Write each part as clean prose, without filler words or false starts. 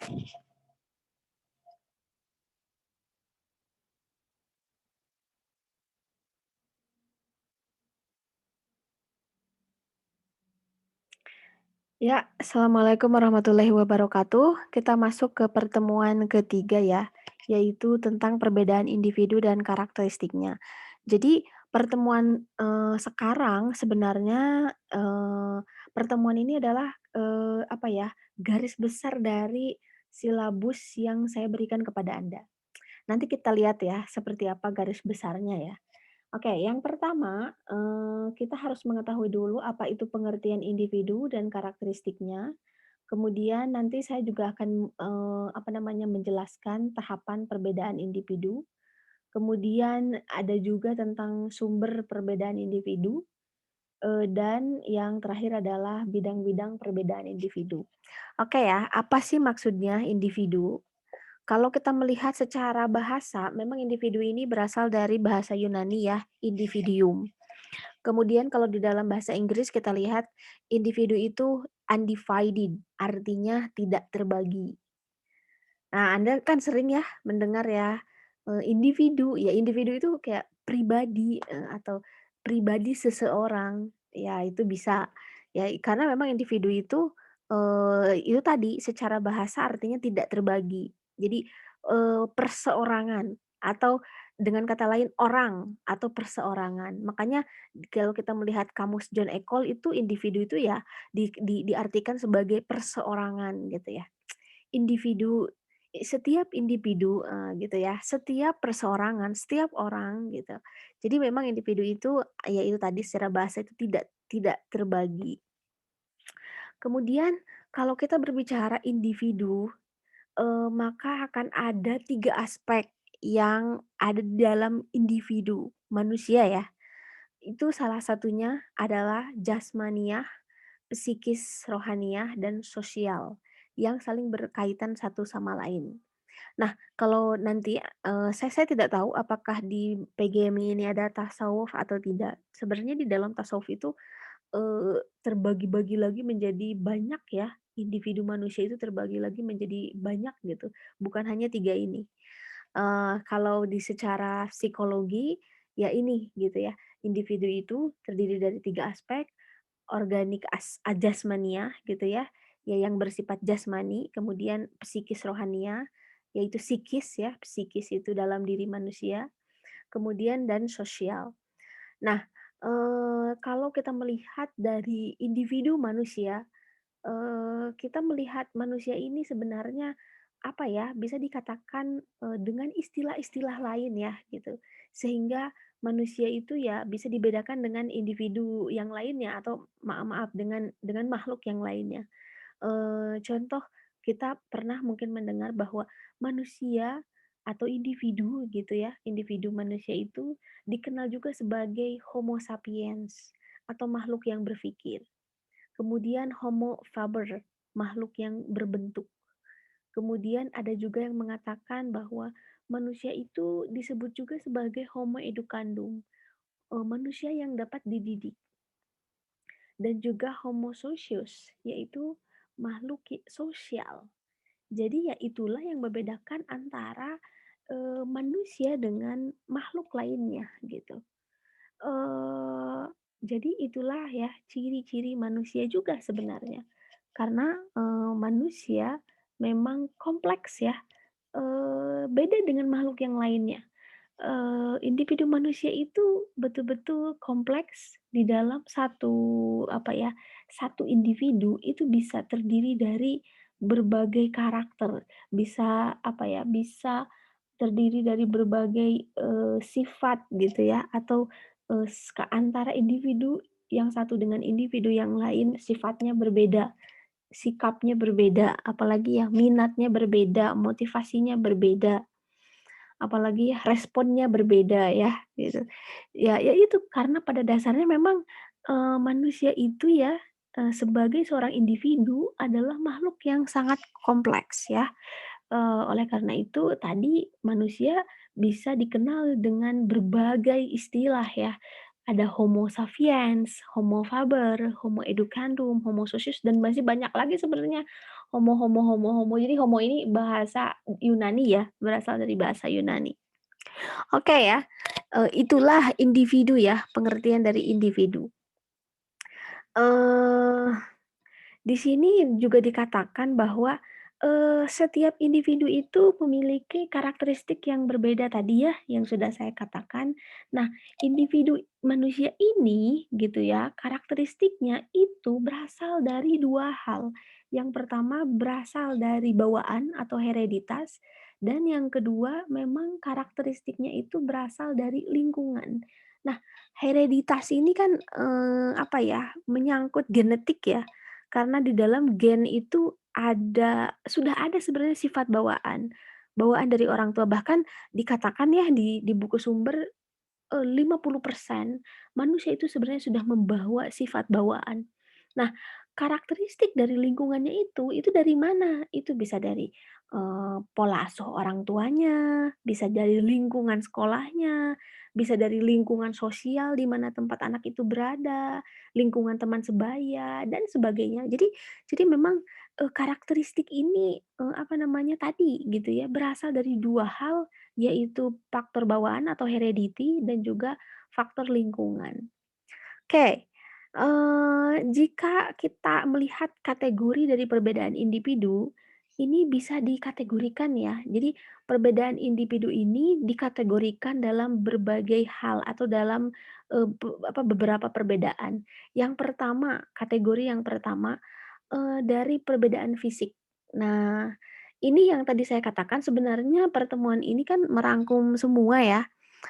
Ya, assalamualaikum warahmatullahi wabarakatuh. Kita masuk ke pertemuan ketiga ya, yaitu tentang perbedaan individu dan karakteristiknya. Jadi pertemuan sekarang sebenarnya pertemuan ini adalah apa ya, garis besar dari silabus yang saya berikan kepada Anda. Nanti kita lihat ya, seperti apa garis besarnya ya. Oke, yang pertama, kita harus mengetahui dulu apa itu pengertian individu dan karakteristiknya. Kemudian nanti saya juga akan, apa namanya, menjelaskan tahapan perbedaan individu. Kemudian ada juga tentang sumber perbedaan individu, dan yang terakhir adalah bidang-bidang perbedaan individu. Oke ya, apa sih maksudnya individu? Kalau kita melihat secara bahasa, memang individu ini berasal dari bahasa Yunani ya, individuum. Kemudian kalau di dalam bahasa Inggris kita lihat individu itu undivided, artinya tidak terbagi. Nah, Anda kan sering ya mendengar ya, individu, ya individu itu kayak pribadi, atau pribadi seseorang, ya itu bisa. Ya karena memang individu itu tadi secara bahasa artinya tidak terbagi. Jadi, perseorangan atau dengan kata lain orang atau perseorangan. Makanya kalau kita melihat kamus John Eccles itu individu itu ya diartikan sebagai perseorangan gitu ya. Individu, setiap individu, gitu ya, setiap perseorangan, setiap orang gitu. Jadi memang individu itu, ya itu tadi secara bahasa itu tidak tidak terbagi. Kemudian kalau kita berbicara individu, maka akan ada 3 aspek yang ada di dalam individu manusia ya. Itu salah satunya adalah jasmaniah, psikis, rohaniah, dan sosial yang saling berkaitan satu sama lain. Nah, kalau nanti, saya tidak tahu apakah di PGMI ini ada tasawuf atau tidak. Sebenarnya di dalam tasawuf itu, terbagi-bagi lagi menjadi banyak ya, individu manusia itu terbagi lagi menjadi banyak gitu, bukan hanya 3 ini. Kalau di secara psikologi, ya ini gitu ya, individu itu terdiri dari 3 aspek, organik jasmaniah gitu ya, ya yang bersifat jasmani, kemudian psikis rohaniah, yaitu psikis ya, psikis itu dalam diri manusia, kemudian dan sosial. Nah, kalau kita melihat dari individu manusia, kita melihat manusia ini sebenarnya, apa ya, bisa dikatakan, dengan istilah-istilah lain ya, gitu. Sehingga manusia itu ya bisa dibedakan dengan individu yang lainnya atau maaf, dengan makhluk yang lainnya. Contoh, kita pernah mungkin mendengar bahwa manusia atau individu gitu ya, individu manusia itu dikenal juga sebagai Homo sapiens atau makhluk yang berpikir. Kemudian Homo faber, makhluk yang berbentuk. Kemudian ada juga yang mengatakan bahwa manusia itu disebut juga sebagai Homo educandum, manusia yang dapat dididik. Dan juga Homo socius, yaitu makhluk sosial. Jadi ya itulah yang membedakan antara manusia dengan makhluk lainnya gitu. Eee, jadi itulah ya ciri-ciri manusia juga sebenarnya. Karena, manusia memang kompleks ya, beda dengan makhluk yang lainnya. Individu manusia itu betul-betul kompleks di dalam satu, apa ya, satu individu itu bisa terdiri dari berbagai karakter, bisa, apa ya, bisa terdiri dari berbagai, sifat gitu ya, atau, antara individu yang satu dengan individu yang lain sifatnya berbeda, sikapnya berbeda, apalagi ya minatnya berbeda, motivasinya berbeda. Apalagi ya responnya berbeda ya, gitu. Ya itu karena pada dasarnya memang, manusia itu ya, sebagai seorang individu adalah makhluk yang sangat kompleks ya. Oleh karena itu tadi manusia bisa dikenal dengan berbagai istilah ya. Ada Homo sapiens, Homo faber, Homo educandum, Homo socius dan masih banyak lagi sebenarnya homo homo homo homo. Jadi homo ini bahasa Yunani ya, berasal dari bahasa Yunani. Oke ya, itulah individu ya, pengertian dari individu. Eee, di sini juga dikatakan bahwa, setiap individu itu memiliki karakteristik yang berbeda tadi ya, yang sudah saya katakan. Nah, individu manusia ini gitu ya, karakteristiknya itu berasal dari 2 hal. Yang pertama berasal dari bawaan atau hereditas, dan yang kedua memang karakteristiknya itu berasal dari lingkungan. Nah, hereditas ini kan, apa ya, menyangkut genetik ya, karena di dalam gen itu sudah ada sebenarnya sifat bawaan, bawaan dari orang tua. Bahkan dikatakan ya di buku sumber, 50% manusia itu sebenarnya sudah membawa sifat bawaan. Nah, karakteristik dari lingkungannya itu dari mana? Itu bisa dari, pola asuh orang tuanya, bisa dari lingkungan sekolahnya, bisa dari lingkungan sosial di mana tempat anak itu berada, lingkungan teman sebaya, dan sebagainya. Jadi memang, karakteristik ini, apa namanya tadi gitu ya, berasal dari 2 hal, yaitu faktor bawaan atau heredity dan juga faktor lingkungan. Oke, jika kita melihat kategori dari perbedaan individu, ini bisa dikategorikan ya. Jadi perbedaan individu ini dikategorikan dalam berbagai hal atau dalam, beberapa perbedaan. Yang pertama, kategori yang pertama, dari perbedaan fisik. Nah, ini yang tadi saya katakan sebenarnya pertemuan ini kan merangkum semua ya,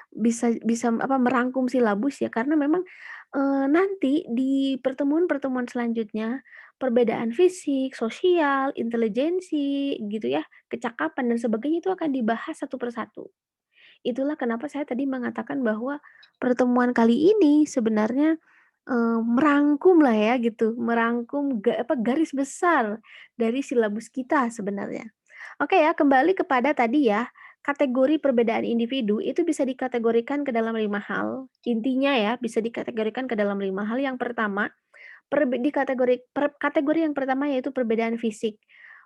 bisa bisa merangkum silabus ya, karena memang, nanti di pertemuan-pertemuan selanjutnya, perbedaan fisik, sosial, intelijensi gitu ya, kecakapan dan sebagainya itu akan dibahas satu persatu. Itulah kenapa saya tadi mengatakan bahwa pertemuan kali ini sebenarnya, merangkum lah ya gitu, merangkum garis besar dari silabus kita sebenarnya. Oke ya, kembali kepada tadi ya, kategori perbedaan individu itu bisa dikategorikan ke dalam 5 hal. Intinya ya, bisa dikategorikan ke dalam 5 hal. Yang pertama, kategori yang pertama yaitu perbedaan fisik.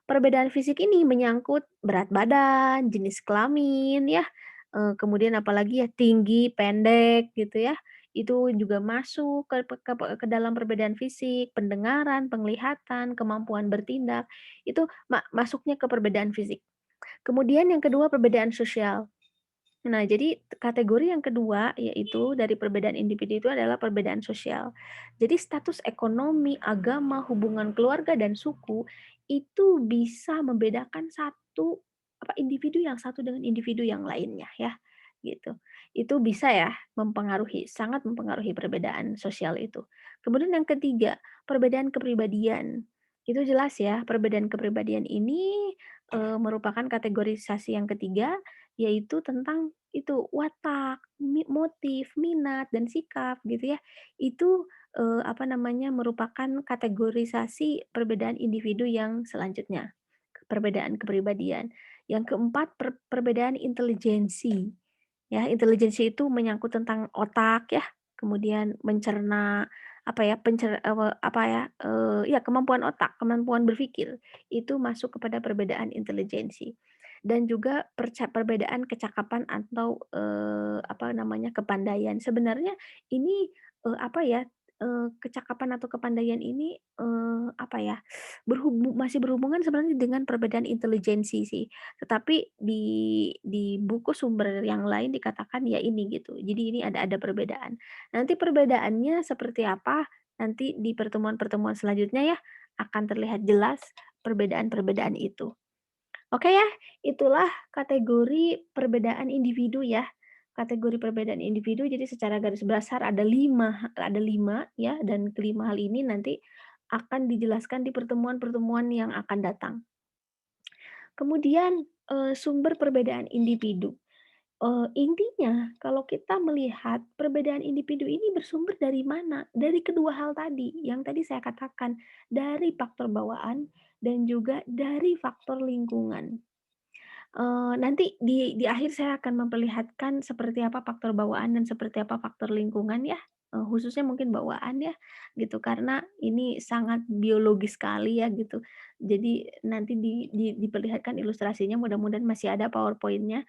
Perbedaan fisik ini menyangkut berat badan, jenis kelamin ya, kemudian apalagi ya tinggi, pendek gitu ya. Itu juga masuk ke dalam perbedaan fisik, pendengaran, penglihatan, kemampuan bertindak, itu masuknya ke perbedaan fisik. Kemudian yang kedua perbedaan sosial. Nah, jadi kategori yang kedua yaitu dari perbedaan individu itu adalah perbedaan sosial. Jadi status ekonomi, agama, hubungan keluarga dan suku itu bisa membedakan individu yang satu dengan individu yang lainnya ya, gitu. Itu bisa ya mempengaruhi, sangat mempengaruhi perbedaan sosial itu. Kemudian yang ketiga, perbedaan kepribadian. Itu jelas ya, perbedaan kepribadian ini merupakan kategorisasi yang ketiga, yaitu tentang itu watak, motif, minat, dan sikap gitu ya. Itu, merupakan kategorisasi perbedaan individu yang selanjutnya, perbedaan kepribadian. Yang keempat, perbedaan intelijensi. Ya, intelijensi itu menyangkut tentang otak ya, kemudian mencerna, ya kemampuan otak, kemampuan berpikir, itu masuk kepada perbedaan intelijensi. Dan juga perbedaan kecakapan atau, kepandaian. Sebenarnya ini, kecakapan atau kepandaian ini, masih berhubungan sebenarnya dengan perbedaan intelijensi sih. Tetapi di buku sumber yang lain dikatakan ya ini gitu. Jadi ini ada perbedaan. Nanti perbedaannya seperti apa, nanti di pertemuan-pertemuan selanjutnya ya, akan terlihat jelas perbedaan-perbedaan itu. Oke ya, itulah kategori perbedaan individu ya. Kategori perbedaan individu jadi secara garis besar ada lima ya, dan kelima hal ini nanti akan dijelaskan di pertemuan-pertemuan yang akan datang. Kemudian, sumber perbedaan individu. Intinya kalau kita melihat perbedaan individu ini bersumber dari mana? Dari kedua hal tadi, yang tadi saya katakan, dari faktor bawaan dan juga dari faktor lingkungan. Nanti di akhir saya akan memperlihatkan seperti apa faktor bawaan dan seperti apa faktor lingkungan ya. khususnya mungkin bawaan ya, gitu, karena ini sangat biologis sekali ya, gitu. Jadi nanti diperlihatkan ilustrasinya, mudah-mudahan masih ada PowerPoint-nya.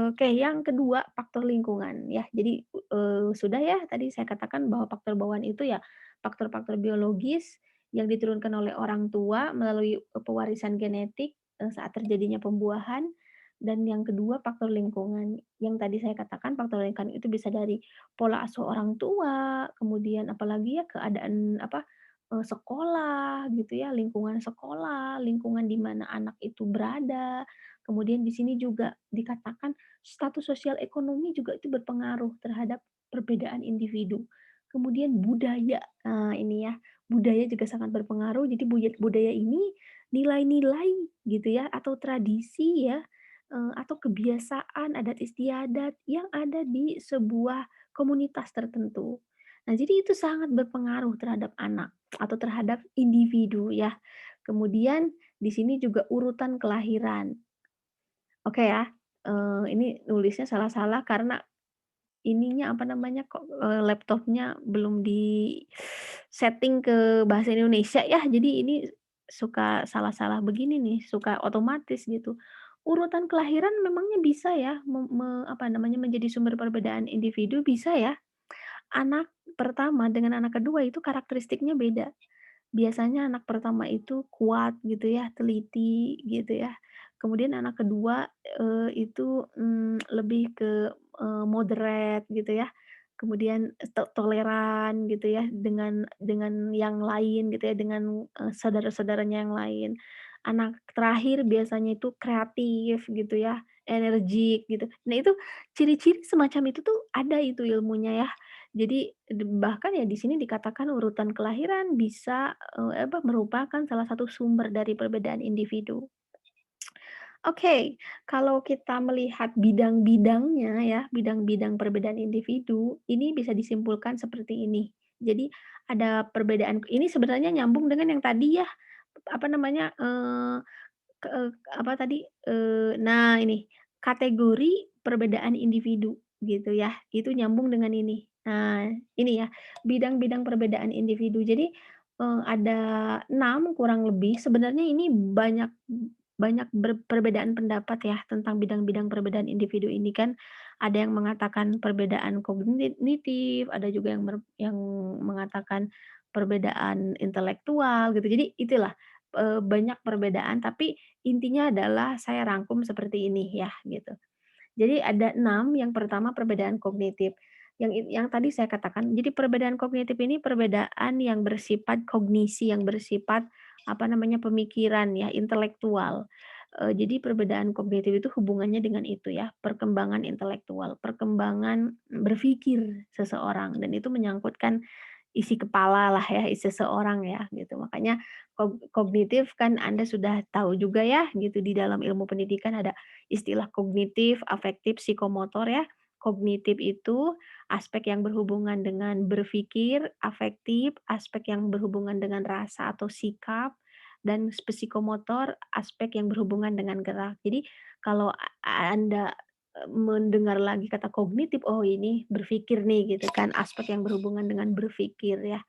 Oke, yang kedua faktor lingkungan ya. Jadi, sudah ya tadi saya katakan bahwa faktor bawaan itu ya faktor-faktor biologis yang diturunkan oleh orang tua melalui, pewarisan genetik, saat terjadinya pembuahan. Dan yang kedua faktor lingkungan, yang tadi saya katakan faktor lingkungan itu bisa dari pola asuh orang tua, kemudian apalagi ya keadaan apa, sekolah gitu ya, lingkungan sekolah, lingkungan di mana anak itu berada. Kemudian di sini juga dikatakan status sosial ekonomi juga itu berpengaruh terhadap perbedaan individu. Kemudian budaya, nah ini ya, budaya juga sangat berpengaruh. Jadi budaya ini nilai-nilai gitu ya atau tradisi ya, atau kebiasaan adat istiadat yang ada di sebuah komunitas tertentu. Nah, jadi itu sangat berpengaruh terhadap anak atau terhadap individu ya. Kemudian di sini juga urutan kelahiran. Oke ya, ini nulisnya salah-salah karena ininya, apa namanya, kok, laptopnya belum di-setting ke bahasa Indonesia ya, jadi ini suka salah-salah begini nih, suka otomatis gitu. Urutan kelahiran memangnya bisa ya apa namanya, menjadi sumber perbedaan individu, bisa ya. Anak pertama dengan anak kedua itu karakteristiknya beda. Biasanya anak pertama itu kuat gitu ya, teliti gitu ya. Kemudian anak kedua, itu, lebih ke, moderate gitu ya. Kemudian toleran gitu ya dengan yang lain gitu ya, dengan, saudara-saudaranya yang lain. Anak terakhir biasanya itu kreatif gitu ya, energik gitu. Nah itu ciri-ciri semacam itu tuh ada itu ilmunya ya. Jadi bahkan ya di sini dikatakan urutan kelahiran bisa, merupakan salah satu sumber dari perbedaan individu. Oke, kalau kita melihat bidang-bidangnya ya, bidang-bidang perbedaan individu, ini bisa disimpulkan seperti ini. Jadi ada perbedaan ini sebenarnya nyambung dengan yang tadi ya, apa namanya, apa tadi, nah ini, kategori perbedaan individu gitu ya, itu nyambung dengan ini. Nah, ini ya, bidang-bidang perbedaan individu. Jadi, ada 6 kurang lebih, sebenarnya ini banyak banyak perbedaan pendapat ya tentang bidang-bidang perbedaan individu ini kan, ada yang mengatakan perbedaan kognitif, ada juga yang mengatakan perbedaan intelektual gitu. Jadi itulah, banyak perbedaan tapi intinya adalah saya rangkum seperti ini ya, gitu. Jadi ada 6, yang pertama perbedaan kognitif, yang tadi saya katakan, jadi perbedaan kognitif ini perbedaan yang bersifat kognisi, yang bersifat, apa namanya, pemikiran ya, intelektual. Jadi perbedaan kognitif itu hubungannya dengan itu ya, perkembangan intelektual, perkembangan berpikir seseorang dan itu menyangkutkan isi kepala lah ya, isi seseorang ya, gitu. Makanya kognitif kan Anda sudah tahu juga ya, gitu, di dalam ilmu pendidikan ada istilah kognitif, afektif, psikomotor ya. Kognitif itu aspek yang berhubungan dengan berpikir, afektif, aspek yang berhubungan dengan rasa atau sikap, dan psikomotor, aspek yang berhubungan dengan gerak. Jadi kalau Anda mendengar lagi kata kognitif, oh ini berpikir nih gitu kan, aspek yang berhubungan dengan berpikir ya.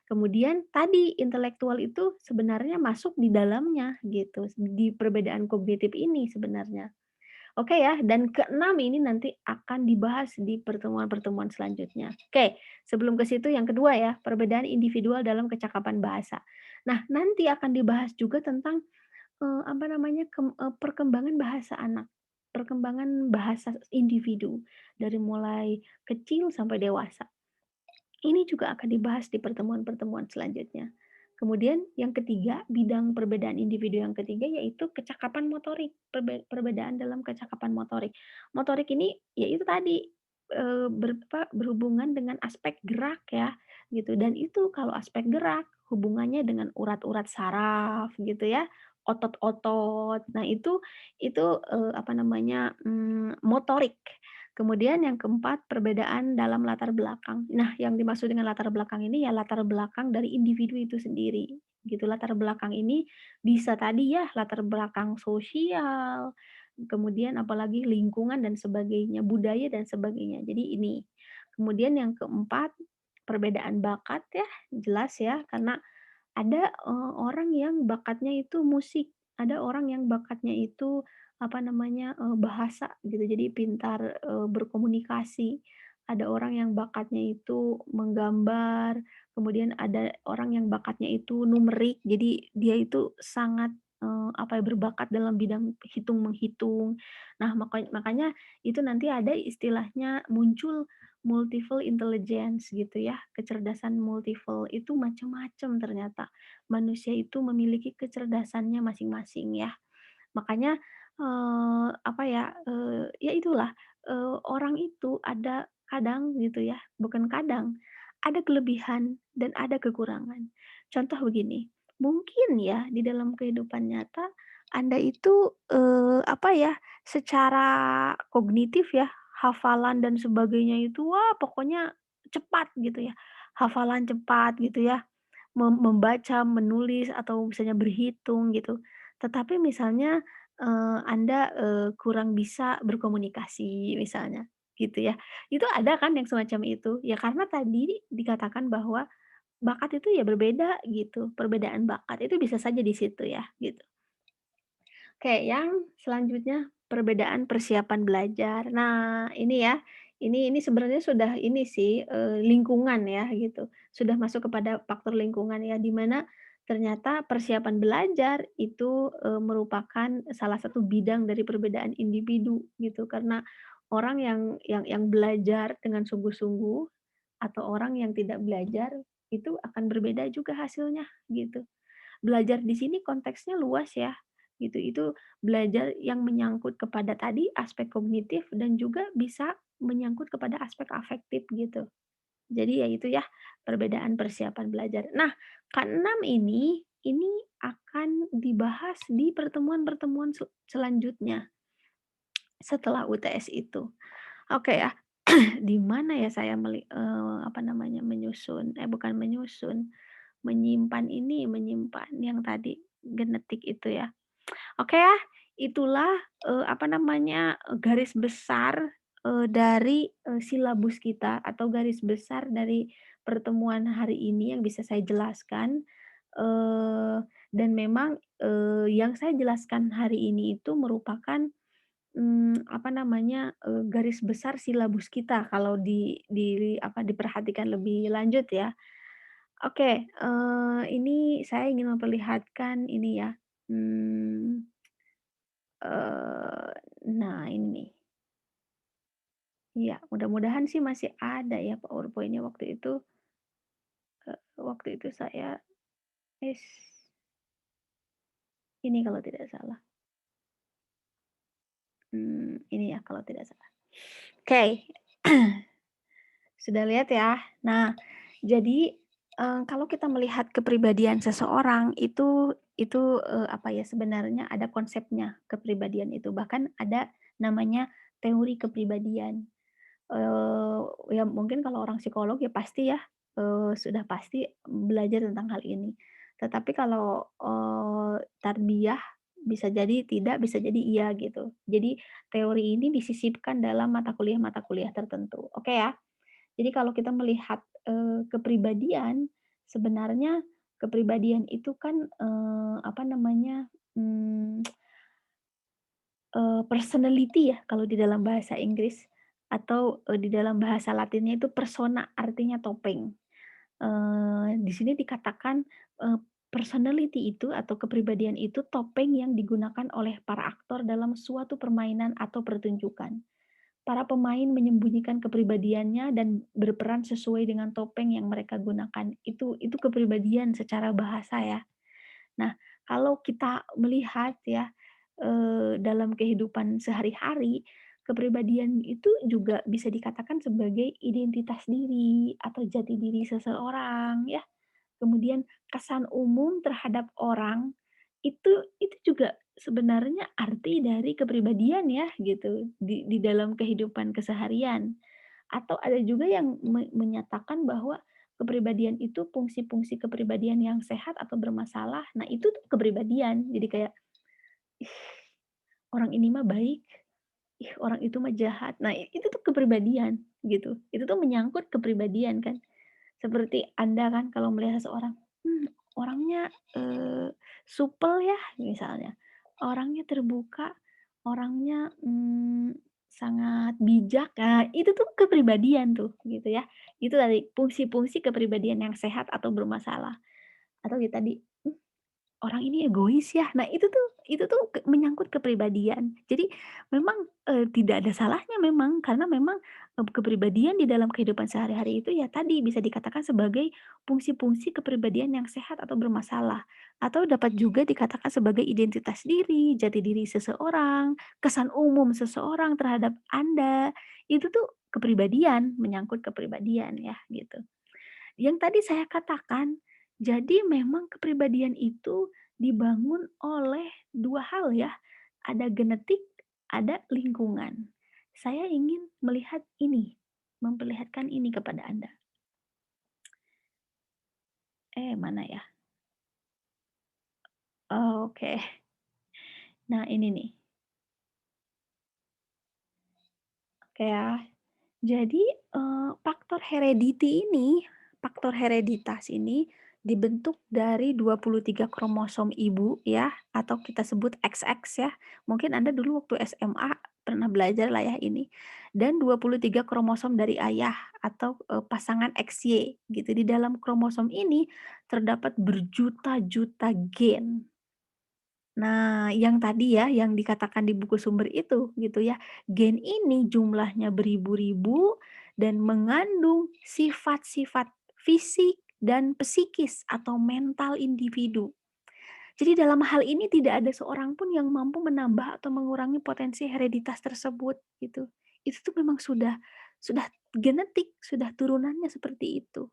Kemudian tadi intelektual itu sebenarnya masuk di dalamnya gitu, di perbedaan kognitif ini sebenarnya. Oke ya, dan keenam ini nanti akan dibahas di pertemuan-pertemuan selanjutnya. Oke, sebelum ke situ yang kedua ya, perbedaan individual dalam kecakapan bahasa. Nah, nanti akan dibahas juga tentang apa namanya, perkembangan bahasa anak, perkembangan bahasa individu, dari mulai kecil sampai dewasa. Ini juga akan dibahas di pertemuan-pertemuan selanjutnya. Kemudian yang ketiga, bidang perbedaan individu yang ketiga yaitu kecakapan motorik, perbedaan dalam kecakapan motorik. Motorik ini ya itu tadi, berhubungan dengan aspek gerak ya, gitu. Dan itu kalau aspek gerak hubungannya dengan urat-urat saraf gitu ya, otot-otot. Nah itu, apa namanya, motorik. Kemudian yang keempat, perbedaan dalam latar belakang. Nah, yang dimaksud dengan latar belakang ini ya latar belakang dari individu itu sendiri, gitu. Latar belakang ini bisa tadi ya latar belakang sosial, kemudian apalagi lingkungan dan sebagainya, budaya dan sebagainya. Jadi ini. Kemudian yang keempat, perbedaan bakat ya, jelas ya, karena ada, orang yang bakatnya itu musik, ada orang yang bakatnya itu, apa namanya, bahasa gitu, jadi pintar, berkomunikasi. Ada orang yang bakatnya itu menggambar, kemudian ada orang yang bakatnya itu numerik, jadi dia itu sangat, apa ya, berbakat dalam bidang hitung-menghitung. Nah, makanya itu nanti ada istilahnya muncul multiple intelligence gitu ya, kecerdasan multiple itu macam-macam ternyata. Manusia itu memiliki kecerdasannya masing-masing ya. Makanya, apa ya, ya itulah, orang itu ada kadang gitu ya, bukan kadang, ada kelebihan dan ada kekurangan. Contoh begini, mungkin ya di dalam kehidupan nyata Anda itu, apa ya, secara kognitif ya, hafalan dan sebagainya itu, wah pokoknya cepat gitu ya, hafalan cepat gitu ya, membaca, menulis, atau misalnya berhitung gitu. Tetapi misalnya, Anda, kurang bisa berkomunikasi misalnya, gitu ya. Itu ada kan yang semacam itu? Ya karena tadi dikatakan bahwa bakat itu ya berbeda gitu, perbedaan bakat itu bisa saja di situ ya, gitu. Oke, yang selanjutnya perbedaan persiapan belajar. Nah, ini ya, ini sebenarnya sudah ini sih, lingkungan ya gitu, sudah masuk kepada faktor lingkungan ya, di mana ternyata persiapan belajar itu, merupakan salah satu bidang dari perbedaan individu gitu. Karena orang yang belajar dengan sungguh-sungguh atau orang yang tidak belajar, itu akan berbeda juga hasilnya gitu. Belajar di sini konteksnya luas ya, gitu. Itu belajar yang menyangkut kepada tadi aspek kognitif dan juga bisa menyangkut kepada aspek afektif gitu. Jadi ya itu ya, perbedaan persiapan belajar. Nah, keenam ini akan dibahas di pertemuan-pertemuan selanjutnya setelah UTS itu. Oke ya, di mana ya saya apa namanya, bukan menyusun, menyimpan yang tadi, genetik itu ya. Oke ya, itulah, apa namanya, garis besar, dari, silabus kita atau garis besar dari pertemuan hari ini yang bisa saya jelaskan, eee, dan memang, yang saya jelaskan hari ini itu merupakan, apa namanya, garis besar silabus kita kalau apa, diperhatikan lebih lanjut ya. Oke, ini saya ingin memperlihatkan ini ya, mmm, nah ini, iya mudah-mudahan sih masih ada ya PowerPoint-nya waktu itu saya is ini kalau tidak salah, ini ya kalau tidak salah. Oke, sudah lihat ya? Nah, jadi, kalau kita melihat kepribadian seseorang itu, apa ya, sebenarnya ada konsepnya kepribadian itu, bahkan ada namanya teori kepribadian. Ya mungkin kalau orang psikolog ya pasti ya, sudah pasti belajar tentang hal ini. Tetapi kalau, tarbiyah bisa jadi tidak, bisa jadi iya gitu. Jadi teori ini disisipkan dalam mata kuliah tertentu, oke ya? Jadi kalau kita melihat, kepribadian, sebenarnya kepribadian itu kan, apa namanya, mmm, personality ya kalau di dalam bahasa Inggris atau, di dalam bahasa Latinnya itu persona, artinya topeng. Di sini dikatakan, personality itu atau kepribadian itu topeng yang digunakan oleh para aktor dalam suatu permainan atau pertunjukan. Para pemain menyembunyikan kepribadiannya dan berperan sesuai dengan topeng yang mereka gunakan. Itu kepribadian secara bahasa ya. Nah, kalau kita melihat ya, dalam kehidupan sehari-hari, kepribadian itu juga bisa dikatakan sebagai identitas diri atau jati diri seseorang ya. Kemudian kesan umum terhadap orang, itu juga sebenarnya arti dari kepribadian ya gitu, di dalam kehidupan keseharian. Atau ada juga yang menyatakan bahwa kepribadian itu fungsi-fungsi kepribadian yang sehat atau bermasalah, nah itu tuh kepribadian. Jadi kayak, "Ih, orang ini mah baik, ih orang itu mah jahat. Nah, itu tuh kepribadian gitu. Itu tuh menyangkut kepribadian kan. Seperti Anda kan kalau melihat seseorang, orangnya, supel ya misalnya, orangnya terbuka, orangnya, sangat bijak, nah itu tuh kepribadian tuh gitu ya. Itu tadi fungsi-fungsi kepribadian yang sehat atau bermasalah. Atau ya tadi, orang ini egois ya. Nah itu tuh menyangkut kepribadian. Jadi memang, tidak ada salahnya memang, karena memang, kepribadian di dalam kehidupan sehari-hari itu ya tadi bisa dikatakan sebagai fungsi-fungsi kepribadian yang sehat atau bermasalah. Atau dapat juga dikatakan sebagai identitas diri, jati diri seseorang, kesan umum seseorang terhadap Anda. Itu tuh kepribadian, menyangkut kepribadian ya gitu. Yang tadi saya katakan, jadi memang kepribadian itu dibangun oleh 2 hal ya, ada genetik, ada lingkungan. Saya ingin melihat ini, memperlihatkan ini kepada Anda. Mana ya? Oke. Nah ini nih, oke ya. Jadi, faktor hereditas ini dibentuk dari 23 kromosom ibu ya, atau kita sebut XX ya. Mungkin Anda dulu waktu SMA pernah belajar lah ya ini. Dan 23 kromosom dari ayah atau, pasangan XY gitu. Di dalam kromosom ini terdapat berjuta-juta gen. Nah, yang tadi ya, yang dikatakan di buku sumber itu, gitu ya. Gen ini jumlahnya beribu-ribu dan mengandung sifat-sifat fisik dan psikis atau mental individu. Jadi dalam hal ini tidak ada seorang pun yang mampu menambah atau mengurangi potensi hereditas tersebut, gitu. Itu tuh memang sudah genetik, sudah turunannya seperti itu.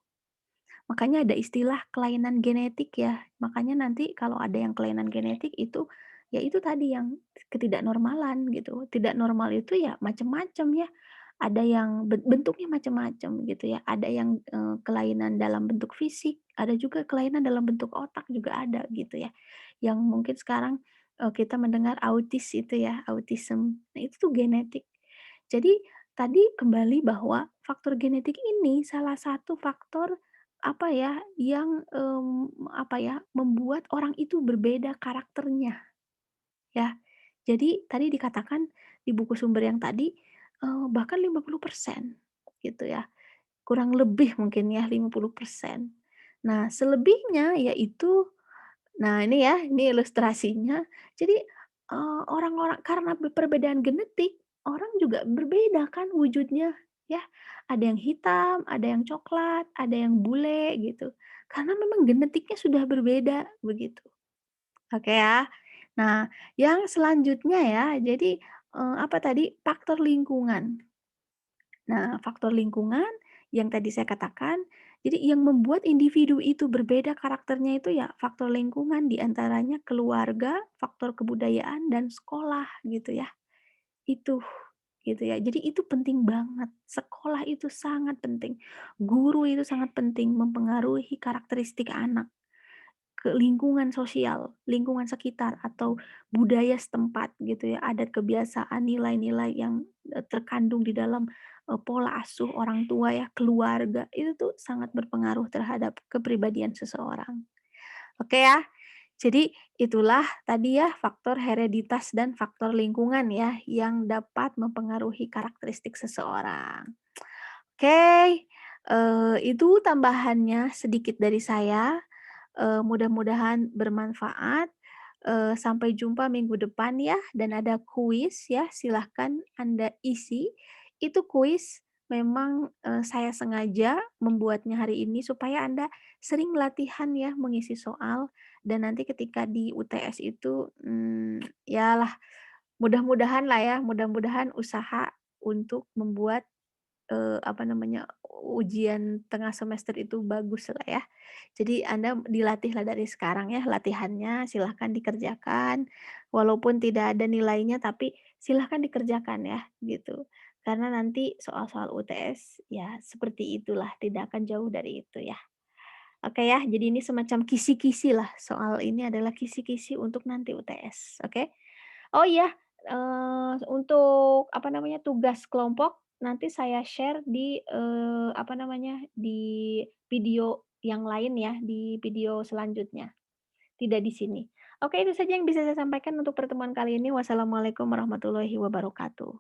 Makanya ada istilah kelainan genetik ya. Makanya nanti kalau ada yang kelainan genetik itu, ya itu tadi yang ketidaknormalan gitu. Tidak normal itu ya macam-macam ya. Ada yang bentuknya macam-macam gitu ya. Ada yang kelainan dalam bentuk fisik, ada juga kelainan dalam bentuk otak juga ada gitu ya. Yang mungkin sekarang kita mendengar autis itu ya, autism. Nah, itu tuh genetik. Jadi tadi kembali bahwa faktor genetik ini salah satu faktor apa ya, yang, apa ya, membuat orang itu berbeda karakternya, ya. Jadi tadi dikatakan di buku sumber yang tadi, bahkan 50% gitu ya, kurang lebih mungkin ya 50%. Nah, selebihnya yaitu nah ini ya, ini ilustrasinya. Jadi, orang-orang karena perbedaan genetik, orang juga berbeda kan wujudnya, ya. Ada yang hitam, ada yang coklat, ada yang bule gitu. Karena memang genetiknya sudah berbeda, begitu. Oke ya. Nah, yang selanjutnya ya, jadi, apa tadi, faktor lingkungan. Nah, faktor lingkungan yang tadi saya katakan, jadi yang membuat individu itu berbeda karakternya itu ya faktor lingkungan, di antaranya keluarga, faktor kebudayaan, dan sekolah gitu ya. Itu gitu ya. Jadi itu penting banget. Sekolah itu sangat penting. Guru itu sangat penting mempengaruhi karakteristik anak ke lingkungan sosial, lingkungan sekitar atau budaya setempat gitu ya, adat kebiasaan, nilai-nilai yang, terkandung di dalam, pola asuh orang tua ya, keluarga, itu tuh sangat berpengaruh terhadap kepribadian seseorang. Oke ya, jadi itulah tadi ya faktor hereditas dan faktor lingkungan ya, yang dapat mempengaruhi karakteristik seseorang. Oke, itu tambahannya sedikit dari saya. Mudah-mudahan bermanfaat. Sampai jumpa minggu depan ya, dan ada kuis ya, silahkan Anda isi. Itu kuis memang, saya sengaja membuatnya hari ini supaya Anda sering latihan ya mengisi soal, dan nanti ketika di UTS itu, yalah mudah-mudahan lah ya, mudah-mudahan usaha untuk membuat apa namanya, ujian tengah semester itu bagus lah ya. Jadi Anda dilatihlah dari sekarang ya latihannya, silahkan dikerjakan, walaupun tidak ada nilainya tapi silahkan dikerjakan ya, gitu. Karena nanti soal-soal UTS ya seperti itulah, tidak akan jauh dari itu ya. Oke ya, jadi ini semacam kisi-kisi lah, soal ini adalah kisi-kisi untuk nanti UTS, oke? Oh iya, Untuk apa namanya, tugas kelompok nanti saya share di, apa namanya, di video yang lain ya, di video selanjutnya, tidak di sini. Oke, itu saja yang bisa saya sampaikan untuk pertemuan kali ini. Wassalamualaikum warahmatullahi wabarakatuh.